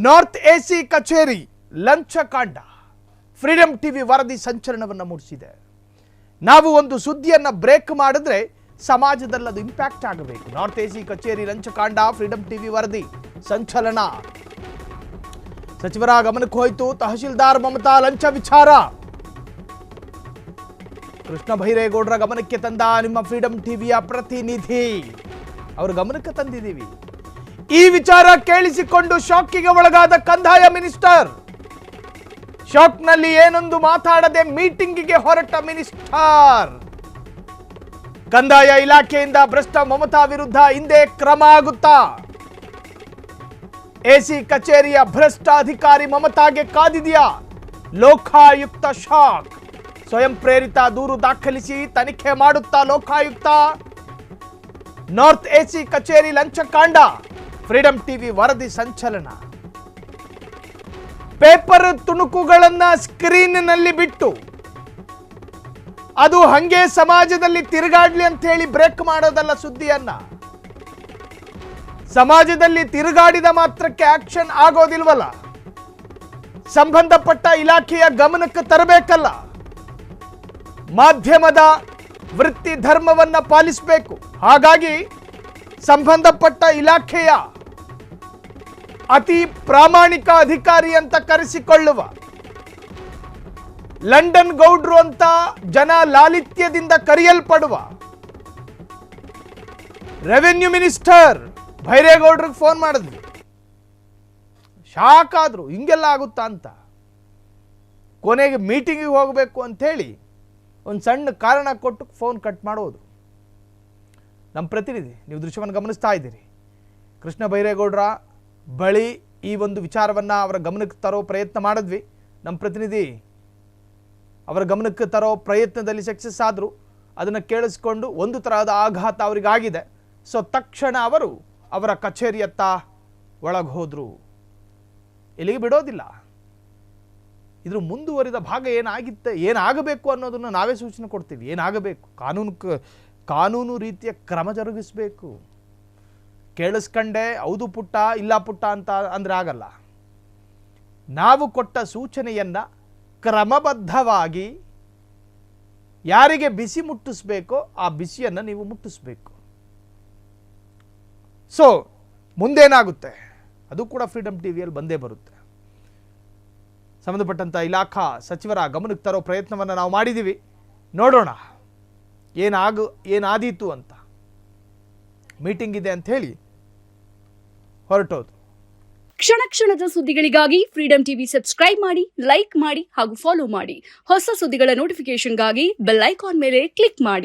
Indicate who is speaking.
Speaker 1: North AC ಕಚೇರಿ ಲಂಚಕಾಂಡ freedom TV ವರದಿ ಸಂಚಲನವನ್ನು ಮೂಡಿಸಿದೆ. ನಾವು ಒಂದು ಸುದ್ದಿಯನ್ನು ಬ್ರೇಕ್ ಮಾಡಿದ್ರೆ ಸಮಾಜದಲ್ಲಿ ಅದು ಇಂಪ್ಯಾಕ್ಟ್ ಆಗಬೇಕು. ನಾರ್ತ್ ಎಸಿ ಕಚೇರಿ ಲಂಚಕಾಂಡ ಫ್ರೀಡಂ ಟಿವಿ ವರದಿ ಸಂಚಲನ. ಸಚಿವರ ಗಮನಕ್ಕೆ ಹೋಯಿತು ತಹಶೀಲ್ದಾರ್ ಮಮತಾ ಲಂಚ ವಿಚಾರ. ಕೃಷ್ಣ ಬೈರೇಗೌಡರ ಗಮನಕ್ಕೆ ತಂದ ನಿಮ್ಮ ಫ್ರೀಡಂ ಟಿವಿಯ ಪ್ರತಿನಿಧಿ. ಅವರ ಗಮನಕ್ಕೆ ತಂದಿದ್ದೀವಿ. ಈ ವಿಚಾರ ಕೇಳಿಸಿಕೊಂಡು ಶಾಕಿಗೆ ಒಳಗಾದ ಕಂದಾಯ ಮಿನಿಸ್ಟರ್. ಶಾಕ್ನಲ್ಲಿ ಏನೊಂದು ಮಾತಾಡದೆ ಮೀಟಿಂಗಿಗೆ ಹೊರಟ ಮಿನಿಸ್ಟರ್. ಕಂದಾಯ ಇಲಾಖೆಯಿಂದ ಭ್ರಷ್ಟ ಮಮತಾ ವಿರುದ್ಧ ಹಿಂದೆ ಕ್ರಮ ಆಗುತ್ತಾ? ಎಸಿ ಕಚೇರಿಯ ಭ್ರಷ್ಟ ಅಧಿಕಾರಿ ಮಮತಾಗೆ ಕಾದಿದೆಯಾ? ಲೋಕಾಯುಕ್ತ ಶಾಕ್. ಸ್ವಯಂ ಪ್ರೇರಿತ ದೂರು ದಾಖಲಿಸಿ ತನಿಖೆ ಮಾಡುತ್ತಾ ಲೋಕಾಯುಕ್ತ. ನಾರ್ತ್ ಎಸಿ ಕಚೇರಿ ಲಂಚಕಾಂಡ ಫ್ರೀಡಂ ಟಿವಿ ವರದಿ ಸಂಚಲನ. ಪೇಪರ್ ತುಣುಕುಗಳನ್ನ ಸ್ಕ್ರೀನ್ನಲ್ಲಿ ಬಿಟ್ಟು ಅದು ಹಂಗೆ ಸಮಾಜದಲ್ಲಿ ತಿರುಗಾಡ್ಲಿ ಅಂತ ಹೇಳಿ ಬ್ರೇಕ್ ಮಾಡೋದಲ್ಲ ಸುದ್ದಿಯನ್ನ. ಸಮಾಜದಲ್ಲಿ ತಿರುಗಾಡಿದ ಮಾತ್ರಕ್ಕೆ ಆಕ್ಷನ್ ಆಗೋದಿಲ್ವಲ್ಲ. ಸಂಬಂಧಪಟ್ಟ ಇಲಾಖೆಯ ಗಮನಕ್ಕೆ ತರಬೇಕಲ್ಲ. ಮಾಧ್ಯಮದ ವೃತ್ತಿ ಧರ್ಮವನ್ನ ಪಾಲಿಸಬೇಕು. ಹಾಗಾಗಿ ಸಂಬಂಧಪಟ್ಟ ಇಲಾಖೆಯ ಅತಿ ಪ್ರಾಮಾಣಿಕ ಅಧಿಕಾರಿ ಅಂತ ಕರೆಸಿಕೊಳ್ಳುವ ಲಂಡನ್ ಗೌಡ್ರು ಅಂತ ಜನ ಲಾಲಿತ್ಯದಿಂದ ಕರೆಯಲ್ಪಡುವ ರೆವೆನ್ಯೂ ಮಿನಿಸ್ಟರ್ ಬೈರೇಗೌಡ್ರಿಗೆ ಫೋನ್ ಮಾಡಿದ್ವಿ. ಶಾಕ್ ಆದ್ರು, ಹಿಂಗೆಲ್ಲ ಆಗುತ್ತಾ ಅಂತ. ಕೊನೆಗೆ ಮೀಟಿಂಗಿಗೆ ಹೋಗಬೇಕು ಅಂಥೇಳಿ ಒಂದು ಸಣ್ಣ ಕಾರಣ ಕೊಟ್ಟು ಫೋನ್ ಕಟ್ ಮಾಡೋದು. ನಮ್ಮ ಪ್ರತಿನಿಧಿ, ನೀವು ದೃಶ್ಯವನ್ನು ಗಮನಿಸ್ತಾ ಇದ್ದೀರಿ, ಕೃಷ್ಣ ಬೈರೇಗೌಡರ ಬಳಿ ಈ ಒಂದು ವಿಚಾರವನ್ನು ಅವರ ಗಮನಕ್ಕೆ ತರೋ ಪ್ರಯತ್ನ ಮಾಡಿದ್ವಿ. ನಮ್ಮ ಪ್ರತಿನಿಧಿ ಅವರ ಗಮನಕ್ಕೆ ತರೋ ಪ್ರಯತ್ನದಲ್ಲಿ ಸಕ್ಸಸ್ ಆದರು. ಅದನ್ನು ಕೇಳಿಸ್ಕೊಂಡು ಒಂದು ತರಹದ ಆಘಾತ ಅವರಿಗಾಗಿದೆ. ಸೊ ತಕ್ಷಣ ಅವರು ಅವರ ಕಚೇರಿಯತ್ತ ಒಳಗೆ ಹೋದರು. ಇಲ್ಲಿಗೆ ಬಿಡೋದಿಲ್ಲ. ಇದ್ರ ಮುಂದುವರಿದ ಭಾಗ ಏನಾಗಬೇಕು ಅನ್ನೋದನ್ನು ನಾವೇ ಸೂಚನೆ ಕೊಡ್ತೀವಿ. ಏನಾಗಬೇಕು, ಕಾನೂನು ರೀತಿಯ ಕ್ರಮ ಜರುಗಿಸಬೇಕು. ಕೇಳಿಸ್ಕೊಂಡೆ ಹೌದು ಪುಟ್ಟ ಇಲ್ಲ ಪುಟ್ಟ ಅಂತ ಅಂದರೆ ಆಗಲ್ಲ. ನಾವು ಕೊಟ್ಟ ಸೂಚನೆಯನ್ನು ಕ್ರಮಬದ್ಧವಾಗಿ ಯಾರಿಗೆ ಬಿಸಿ ಮುಟ್ಟಿಸ್ಬೇಕೋ ಆ ಬಿಸಿಯನ್ನು ನೀವು ಮುಟ್ಟಿಸ್ಬೇಕು. ಸೊ ಮುಂದೇನಾಗುತ್ತೆ ಅದು ಕೂಡ ಫ್ರೀಡಂ ಟಿವಿಯಲ್ಲಿ ಬಂದೇ ಬರುತ್ತೆ. ಸಂಬಂಧಪಟ್ಟಂಥ ಇಲಾಖಾ ಸಚಿವರ ಗಮನಕ್ಕೆ ತರೋ ಪ್ರಯತ್ನವನ್ನು ನಾವು ಮಾಡಿದ್ದೀವಿ. ನೋಡೋಣ ಏನಾದೀತು ಅಂತ. ಮೀಟಿಂಗ್ ಇದೆ ಅಂತ ಹೇಳಿ ಹೊರಟೋದು.
Speaker 2: ಕ್ಷಣ ಕ್ಷಣದ ಸುದ್ದಿಗಳಿಗಾಗಿ ಫ್ರೀಡಂ ಟಿವಿ ಸಬ್ಸ್ಕ್ರೈಬ್ ಮಾಡಿ, ಲೈಕ್ ಮಾಡಿ ಹಾಗೂ ಫಾಲೋ ಮಾಡಿ. ಹೊಸ ಸುದ್ದಿಗಳ ನೋಟಿಫಿಕೇಶನ್ಗಾಗಿ ಬೆಲ್ ಐಕಾನ್ ಮೇಲೆ ಕ್ಲಿಕ್ ಮಾಡಿ.